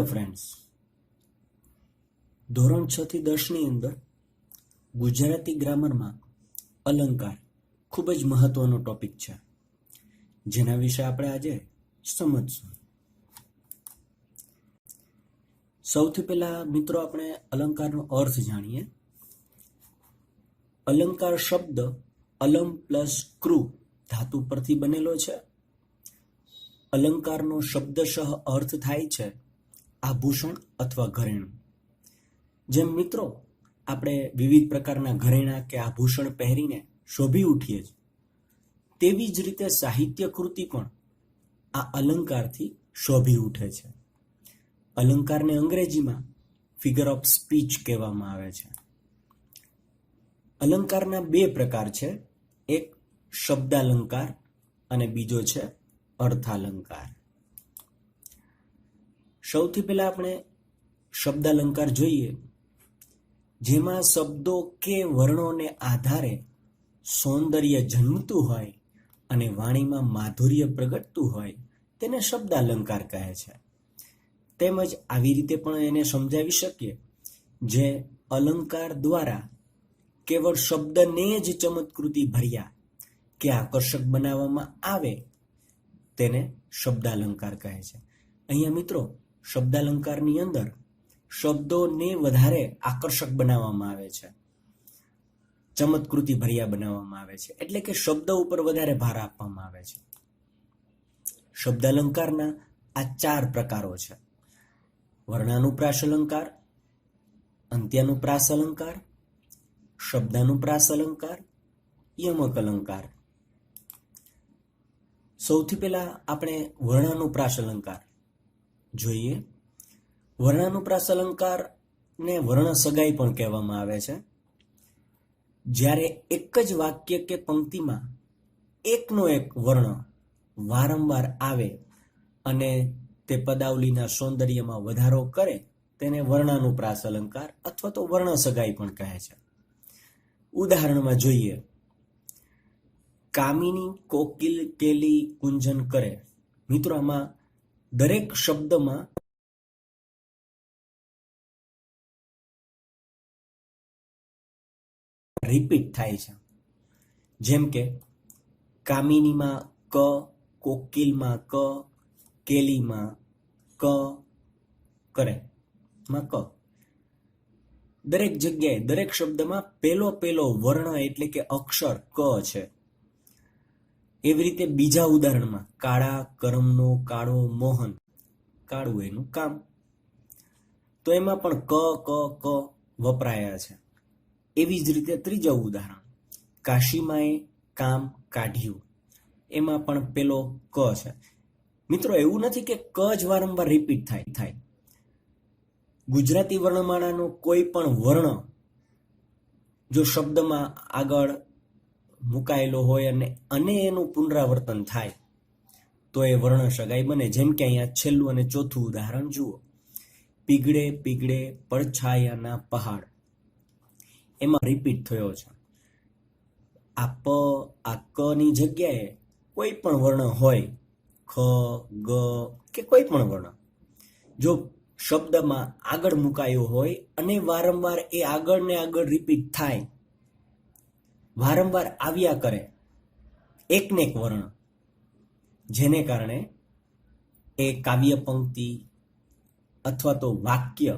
Hello friends, ધોરણ 6 થી 10 ની અંદર ગુજરાતી ગ્રામરમાં અલંકાર ખૂબ જ મહત્વનો ટોપિક છે, જેના વિશે આપણે આજે સમજશું. સૌથી પહેલા મિત્રો આપણે અલંકારનો અર્થ જાણીએ. અલંકાર શબ્દ અલમ પ્લસ ક્રુ ધાતુ પરથી બનેલો છે. અલંકારનો શબ્દશઃ અર્થ થાય છે આભૂષણ અથવા ઘરેણું. જેમ મિત્રો આપણે વિવિધ પ્રકારના ઘરેણા કે આભૂષણ પહેરીને શોભી ઉઠીએ છીએ, તેવી જ રીતે સાહિત્ય કૃતિ પણ આ અલંકારથી શોભી ઉઠે છે. અલંકારને અંગ્રેજીમાં ફિગર ઓફ સ્પીચ કહેવામાં આવે છે. અલંકારના બે પ્રકાર છે, એક શબ્દાલંકાર અને બીજો છે અર્થાલંકાર. સૌથી પહેલા આપણે શબ્દાલંકાર જોઈએ, જેમાં શબ્દો કે વર્ણોને આધારે સૌંદર્ય જન્મતું હોય અને વાણીમાં માધુર્ય પ્રગટતું હોય તેને શબ્દાલંકાર કહે છે. તેમજ આવી રીતે પણ એને સમજાવી શકીએ, જે અલંકાર દ્વારા કેવળ શબ્દને જ ચમત્કૃતિ ભર્યા કે આકર્ષક બનાવવામાં આવે તેને શબ્દાલંકાર કહે છે. અહીંયા મિત્રો શબ્દાલંકારની અંદર શબ્દોને વધારે આકર્ષક બનાવવામાં આવે છે, ચમત્કૃતિ ભર્યા બનાવવામાં આવે છે, એટલે કે શબ્દ ઉપર વધારે ભાર આપવામાં આવે છે. શબ્દાલંકારના આ 4 પ્રકારો છે: વર્ણાનુપ્રાસ અલંકાર, અંત્યાનુપ્રાસ અલંકાર, શબ્દાનુપ્રાસ અલંકાર, યમક અલંકાર. સૌથી પહેલા આપણે વર્ણાનુપ્રાસ અલંકાર જોઈએ. વર્ણાનુપ્રાસ અલંકારને વર્ણ સગાઈ પણ કહેવામાં આવે છે. જ્યારે એક જ વાક્ય કે પંક્તિમાં એકનો એક વર્ણ વારંવાર આવે અને તે પદાવલીના સૌંદર્યમાં વધારો કરે તેને વર્ણાનુપ્રાસ અલંકાર અથવા તો વર્ણ સગાઈ પણ કહે છે. ઉદાહરણમાં જોઈએ, કામિની કોકિલ કેલી કુંજન કરે. મિત્રો આમાં દરેક શબ્દમાં રિપીટ થાય છે. જેમ કે કામિનીમાં ક, કોકિલમાં ક, કેલીમાં ક, કરે માં ક. દરેક જગ્યાએ દરેક શબ્દમાં પેલો વર્ણ એટલે કે અક્ષર ક છે. એવી રીતે બીજા ઉદાહરણમાં કાળા કરમનો કાળો મોહન, કાળું એનું કામ, તો એમાં પણ ક ક ક વપરાયા છે. એવી જ રીતે ત્રીજા ઉદાહરણ, કાશીમાએ કામ કાઢ્યું, એમાં પણ પેલો ક છે. મિત્રો એવું નથી કે ક જ વારંવાર રિપીટ થાય. ગુજરાતી વર્ણમાળાનો કોઈ પણ વર્ણ જો શબ્દમાં આગળ મુકાયેલો હોય અને એનું પુનરાવર્તન થાય તો એ વર્ણ સગાઈ બને. જેમ કે અહીંયા છેલ્લું અને ચોથું ઉદાહરણ જુઓ, પીગળે પીગળે પડછાયાના પહાડ, એમાં રિપીટ થયો છે. આ ક ની જગ્યાએ કોઈ પણ વર્ણ હોય, ખ, ગ કે કોઈ પણ વર્ણ જો શબ્દમાં આગળ મુકાયો હોય અને વારંવાર એ આગળ ને આગળ રિપીટ થાય, વારંવાર આવ્યા કરે એકને એક વર્ણ, જેને કારણે એ કાવ્ય પંક્તિ અથવા તો વાક્ય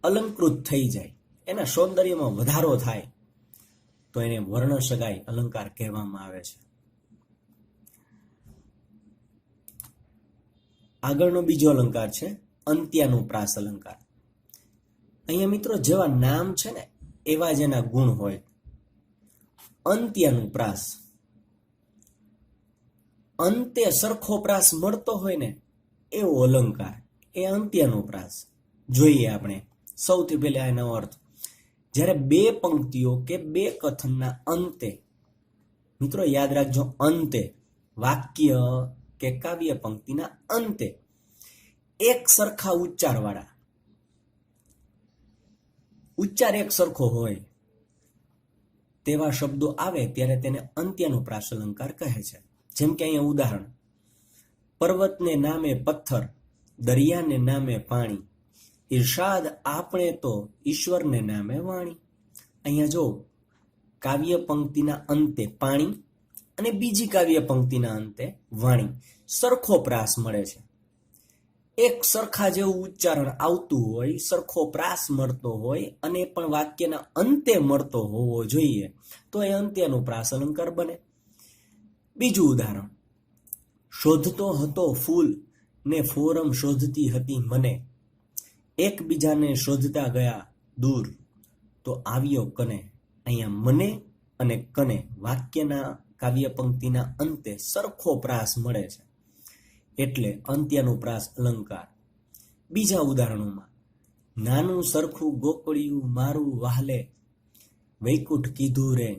અલંકૃત થઈ જાય, એના સૌંદર્યમાં વધારો થાય, તો એને વર્ણ સગાઈ અલંકાર કહેવામાં આવે છે. આગળનો બીજો અલંકાર છે અંત્યાનુપ્રાસ અલંકાર. અહીંયા મિત્રો જેવા નામ છે ને એવા જ એના ગુણ હોય. અંત્યાનુપ્રાસ, અંતે સરખો પ્રાસ મળતો હોય ને એવો અલંકાર, એ અંત્યાનુપ્રાસ. જોઈએ આપણે સૌથી પહેલા એનો અર્થ. જ્યારે બે પંક્તિઓ કે બે કથનના અંતે, મિત્રો યાદ રાખજો, અંતે વાક્ય કે કાવ્ય પંક્તિના અંતે એક સરખા ઉચ્ચાર એક સરખો હોય તેવા શબ્દો આવે ત્યારે તેને અંત્યાનુપ્રાસ અલંકાર કહે છે. જેમ કે અહીંયા ઉદાહરણ, પર્વતને નામે પથ્થર દરિયાને નામે પાણી, ઇરશાદ આપણે તો ઈશ્વરને નામે વાણી. અહીંયા જો કાવ્ય પંક્તિના અંતે પાણી અને બીજી કાવ્ય પંક્તિના અંતે વાણી, સરખો પ્રાસ મળે છે. એક સરખા જેવું ઉચ્ચારણ આવતું હોય, સરખો પ્રાસ મળતો હોય અને પણ વાક્યના અંતે મળતો હોવો જોઈએ, તો એ અંત્યનું પ્રાસ અલંકાર બને. બીજું ઉદાહરણ, શોધતો હતો ફૂલ ને ફોરમ શોધતી હતી મને, એકબીજાને શોધતા ગયા દૂર તો આવ્યો કને. અહીંયા મને અને કને વાક્યના કાવ્ય પંક્તિના અંતે સરખો પ્રાસ મળે છે, એટલે અંત્યનું પ્રાસ અલંકાર. બીજા ઉદાહરણોમાં, નાનું સરખું ગોકળિયું મારું વાહલે, વૈકુંઠ કીધું રે,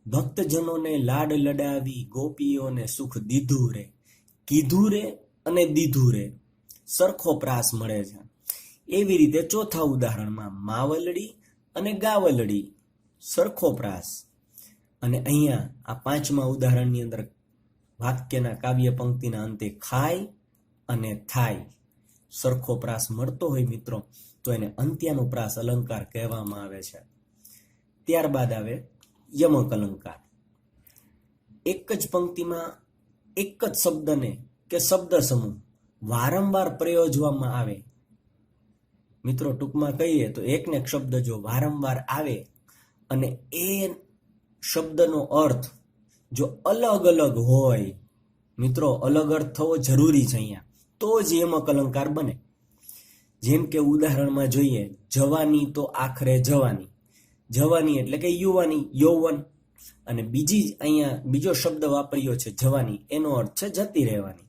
ભક્તજનોને લાડ લડાવી ગોપીઓને સુખ દીધું રે. કીધું રે અને દીધું રે સરખો પ્રાસ મળે છે. એવી રીતે ચોથા ઉદાહરણમાં માવલડી અને ગાવલડી સરખો પ્રાસ. અને અહીંયા આ પાંચમા ઉદાહરણની અંદર વાક્યના કાવ્ય પંક્તિના અંતે ખાય અને થાય સરખો પ્રાસ મળતો હોય મિત્રો, તો એને અંત્યનો પ્રાસ અલંકાર કહેવામાં આવે છે. ત્યારબાદ આવે યમક અલંકાર. એક જ પંક્તિમાં એક જ શબ્દને કે શબ્દ સમૂહ વારંવાર પ્રયોજવામાં આવે. મિત્રો ટૂંકમાં કહીએ તો એકને એક શબ્દ જો વારંવાર આવે અને એ શબ્દનો અર્થ જો અલગ અલગ હોય, મિત્રો અલગ અર્થ થવો જરૂરી છે અહીંયા, તો જ યમક અલંકાર બને. જેમ કે ઉદાહરણમાં જોઈએ, જવાની તો આખરે જવાની. જવાની એટલે કે યુવાની, યૌવન. અને અહીંયા બીજો શબ્દ વાપર્યો છે જવાની, એનો અર્થ છે જતી રહેવાની.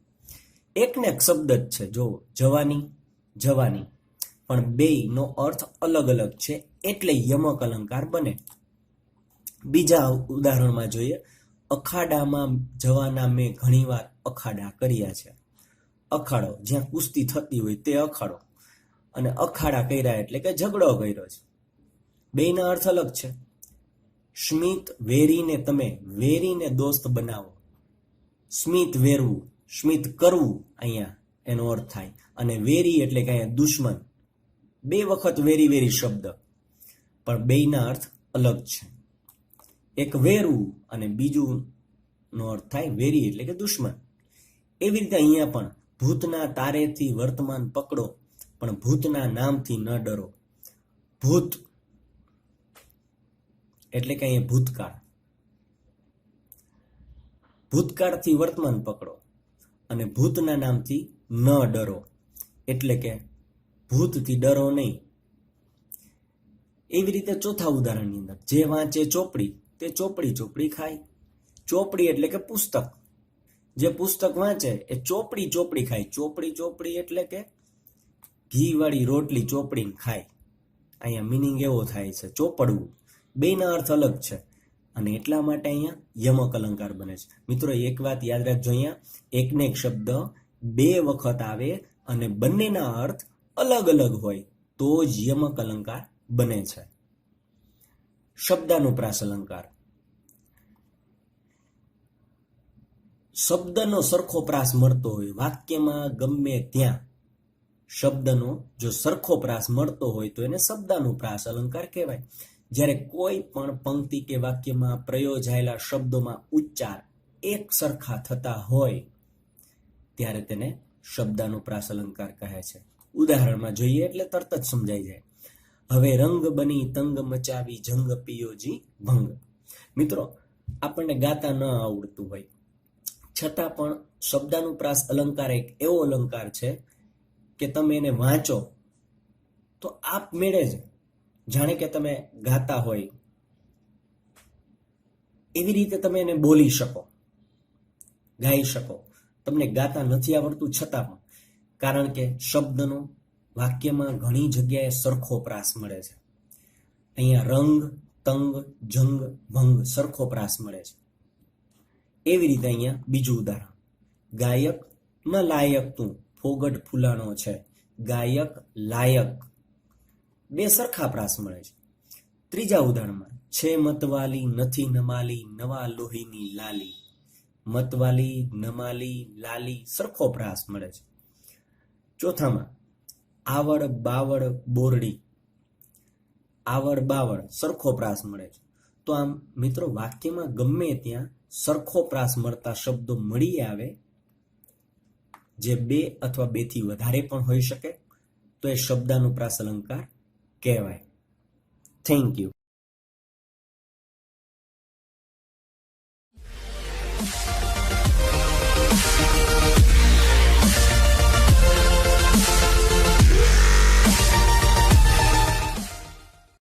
એકને એક શબ્દ જ છે, જો જવાની જવાની, પણ બેયનો અર્થ અલગ અલગ છે, એટલે યમક અલંકાર બને. બીજા ઉદાહરણમાં જોઈએ, અખાડામાં જવાના મેં ઘણીવાર અખાડા કર્યા છે. અખાડો જ્યાં કુસ્તી થતી હોય તે અખાડો, અને અખાડા કર્યા એટલે કે ઝઘડો કર્યો છે. બેયના અર્થ અલગ છે. સ્મિત વેરીને તમે વેરીને દોસ્ત બનાવો. સ્મિત વેરવું, સ્મિત કરવું અહીંયા એનો અર્થ થાય. અને વેરી એટલે કે અહીંયા દુશ્મન. બે વખત વેરી વેરી શબ્દ, પણ બેયના અર્થ અલગ છે. એક વેરવું અને બીજું નો અર્થ થાય વેરી એટલે કે દુશ્મન. એવી રીતે અહીંયા પણ ભૂતના તારેથી વર્તમાન પકડો, પણ ભૂતના નામથી ન ડરો. ભૂત એટલે કે અહીંયા ભૂતકાળ, ભૂતકાળથી વર્તમાન પકડો અને ભૂતના નામથી ન ડરો, એટલે કે ભૂતથી ડરો નહીં. એવી રીતે ચોથા ઉદાહરણની અંદર, જે વાંચે ચોપડી તે ચોપડી ચોપડી ખાય. ચોપડી એટલે કે પુસ્તક, જે પુસ્તક વાંચે એ ચોપડી ચોપડી ખાય. ચોપડી ચોપડી એટલે કે ઘી વાળી રોટલી ચોપડીને ખાય. અહીંયા મિનિંગ એવો થાય છે ચોપડવું. બેના અર્થ અલગ છે અને એટલા માટે અહીંયા યમક અલંકાર બને છે. મિત્રો એક વાત યાદ રાખજો, અહીંયા એકને એક શબ્દ બે વખત આવે અને બંનેના અર્થ અલગ અલગ હોય તો જ યમક અલંકાર બને છે. શબ્દાનુપ્રાસ અલંકાર. શબ્દનો સરખો પ્રાસ મળતો હોય વાક્યમાં ગમે ત્યાં, શબ્દનો જો સરખો પ્રાસ મળતો હોય તો એને શબ્દાનુપ્રાસ અલંકાર કહેવાય. જ્યારે કોઈ પણ પંક્તિ કે વાક્યમાં પ્રયોજાયેલા શબ્દોમાં ઉચ્ચાર એક સરખા થતા હોય ત્યારે તેને શબ્દાનુપ્રાસ અલંકાર કહે છે. ઉદાહરણમાં જોઈએ એટલે તરત જ સમજાઈ જાય. હવે રંગ બની તંગ મચાવી જંગ પિયોજી ભંગ. મિત્રો આપણને ગાતા ન આવડતું હોય છતાં પણ શબ્દાનુપ્રાસ અલંકાર એક એવો અલંકાર છે કે તમે એને વાંચો તો આપમેળે જ જાણે કે તમે ગાતા હોય એવી રીતે તમે એને બોલી શકો, ગાઈ શકો. તમને ગાતા નથી આવડતું છતાં પણ, કારણ કે શબ્દનો વાક્યમાં ઘણી જગ્યાએ સરખો પ્રાસ મળે છે. અહીંયા રંગ, તંગ, જંગ, ભંગ સરખો પ્રાસ મળે છે. એવી રીતે અહીંયા બીજું ઉદાહરણ, ગાયક ન લાયક તું ફોગટ ફૂલાણો છે. ગાયક, લાયક બે સરખા પ્રાસ મળે છે. ત્રીજા ઉદાહરણમાં, છે મતવાલી નથી નમાલી નવા લોહીની લાલી. મતવાલી, નમાલી, લાલી સરખો પ્રાસ મળે છે. ચોથામાં આવડ બાવડ બોરડી, આવડ બાવડ સરખો પ્રાસ મળે છે. તો આમ મિત્રો વાક્યમાં ગમે ત્યાં સરખો પ્રાસ મળતા શબ્દો મળી આવે, જે બે અથવા બેથી વધારે પણ હોઈ શકે, તો એ શબ્દાનુપ્રાસ અલંકાર કહેવાય. Thank you.